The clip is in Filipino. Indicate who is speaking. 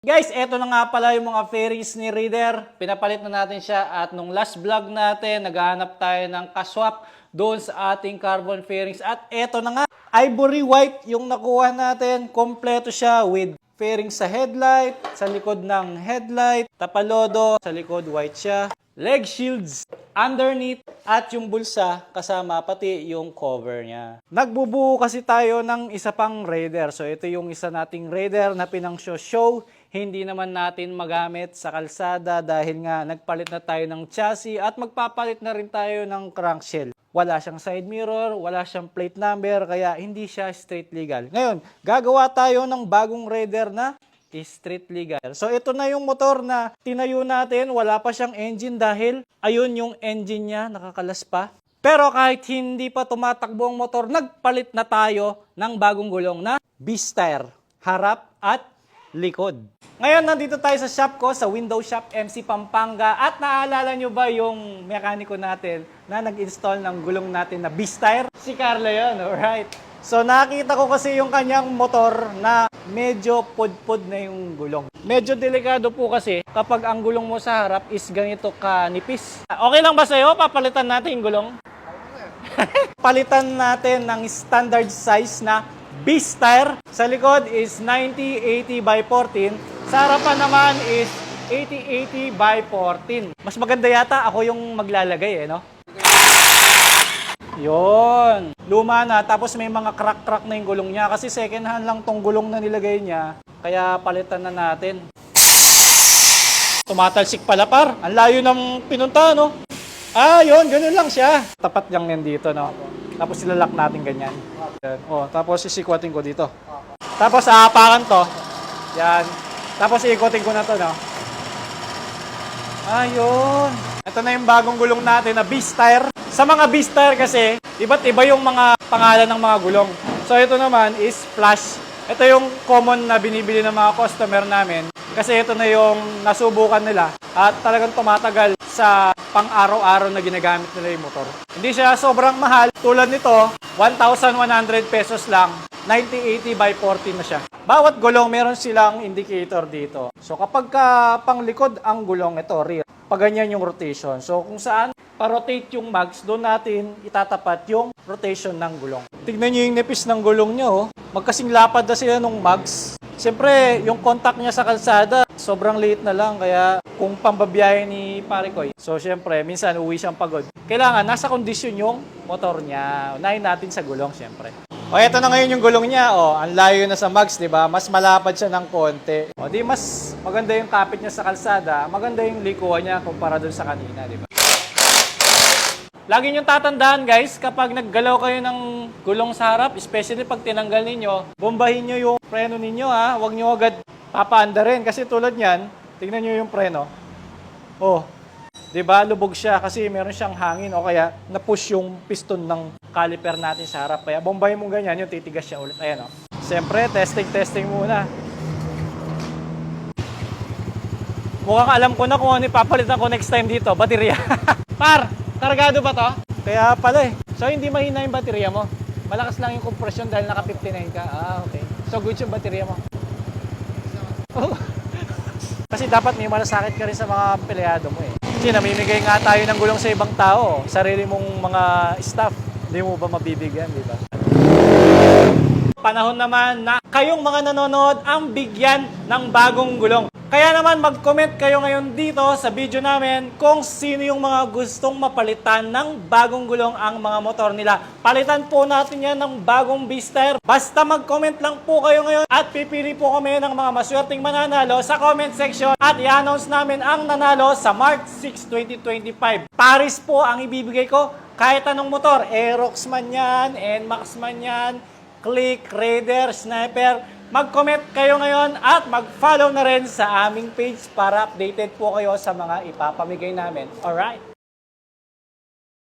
Speaker 1: Guys, eto na nga pala yung mga fairings ni Raider. Pinapalit na natin siya at nung last vlog natin, naghahanap tayo ng kaswap doon sa ating carbon fairings. At eto na nga, ivory white yung nakuha natin. Kompleto siya with fairings sa headlight, sa likod ng headlight, tapalodo, sa likod white siya. Leg shields underneath at yung bulsa kasama pati yung cover niya. Nagbubuo kasi tayo ng isa pang Raider. So ito yung isa nating Raider na pinang-show. Hindi naman natin magamit sa kalsada dahil nga nagpalit na tayo ng chassis at magpapalit na rin tayo ng crankshell. Wala siyang side mirror, wala siyang plate number, kaya hindi siya street legal. Ngayon, gagawa tayo ng bagong Raider na street legal. So ito na yung motor na tinayo natin, wala pa siyang engine dahil ayun yung engine niya, nakakalas pa. Pero kahit hindi pa tumatakbo ang motor, nagpalit na tayo ng bagong gulong na B-Style, harap at likod. Ngayon, nandito tayo sa shop ko, sa Window Shop MC Pampanga. At naalala nyo ba yung mekaniko natin na nag-install ng gulong natin na B-Style? Si Carlo yun, alright. So nakita ko kasi yung kanyang motor na medyo pudpud na yung gulong. Medyo delikado po kasi kapag ang gulong mo sa harap is ganito kanipis. Okay lang ba sa'yo? Papalitan natin yung gulong? Palitan natin ng standard size na B-Style. Sa likod is 90-80 by 14. Sa harapan naman is 80-80 by 14. Mas maganda yata ako yung maglalagay no? Yun. Luma na. Tapos may mga crack-crack na yung gulong niya. Kasi second hand lang tong gulong na nilagay niya. Kaya palitan na natin. Tumatalsik pala par. Ang layo ng pinunta no? Yun. Ganun lang siya. Tapat lang yan dito no? Tapos silalak natin ganyan. Oh, tapos sisikwatin ko dito. Tapos aapakan to. Yan. Tapos iikotin ko na to, no? Ayun. Ito na yung bagong gulong natin na B-Style. Sa mga B-Style kasi, iba't iba yung mga pangalan ng mga gulong. So ito naman is Flash. Ito yung common na binibili ng mga customer namin. Kasi ito na yung nasubukan nila at talagang tumatagal sa pang-araw-araw na ginagamit nila yung motor. Hindi siya sobrang mahal. Tulad nito, 1,100 pesos lang. 90-80 by 40 na siya. Bawat gulong meron silang indicator dito. So kapag panglikod ang gulong, ito rear. Pag ganyan yung rotation. So kung saan pa-rotate yung mags, doon natin itatapat yung rotation ng gulong. Tignan nyo yung nipis ng gulong nyo. Magkasing lapad na sila nung mags. Siyempre, yung contact niya sa kalsada, sobrang liit na lang. Kaya kung pambabiyahe ni Parikoy, so siyempre, minsan uwi siyang pagod. Kailangan, nasa kondisyon yung motor niya. Unahin natin sa gulong, siyempre. O, eto na ngayon yung gulong niya. O, ang layo na sa mags, di ba? Mas malapad siya ng konti. O, di mas maganda yung kapit niya sa kalsada. Maganda yung likuan niya kumpara dun sa kanina, di ba? Lagi niyong tatandaan guys, kapag naggalaw kayo ng gulong sa harap, especially pag tinanggal ninyo, bombahin niyo yung preno ninyo ha. Huwag niyo agad papaanda rin kasi tulad niyan, tingnan niyo yung preno. Oh, 'di ba? Lubog siya kasi meron siyang hangin o kaya na-push yung piston ng caliper natin sa harap. Kaya bombahin mo ganyan, yung titigas siya ulit. Ayan oh. Siyempre, testing muna. Mukhang alam ko na kung ano ipapalitan ko next time dito, baterya. Par! Kargado ba to? Kaya pala eh. So hindi mahina yung baterya mo. Malakas lang yung compression dahil naka 59 ka. Okay. So good yung baterya mo. Oh. Kasi dapat may malasakit ka rin sa mga empleyado mo eh. Kasi namimigay nga tayo ng gulong sa ibang tao. Sarili mong mga staff. Hindi mo ba mabibigyan, di ba? Panahon naman na kayong mga nanonood ang bigyan ng bagong gulong. Kaya naman mag-comment kayo ngayon dito sa video namin kung sino yung mga gustong mapalitan ng bagong gulong ang mga motor nila. Palitan po natin yan ng bagong B-Style. Basta mag-comment lang po kayo ngayon at pipili po kami ng mga maswerteng mananalo sa comment section at i-announce namin ang nanalo sa March 6, 2025. Paris po ang ibibigay ko kahit anong motor. Aerox man yan, NMAX man yan, Click, Raider, Sniper. Mag-comment kayo ngayon at mag-follow na rin sa aming page para updated po kayo sa mga ipapamigay namin. Alright?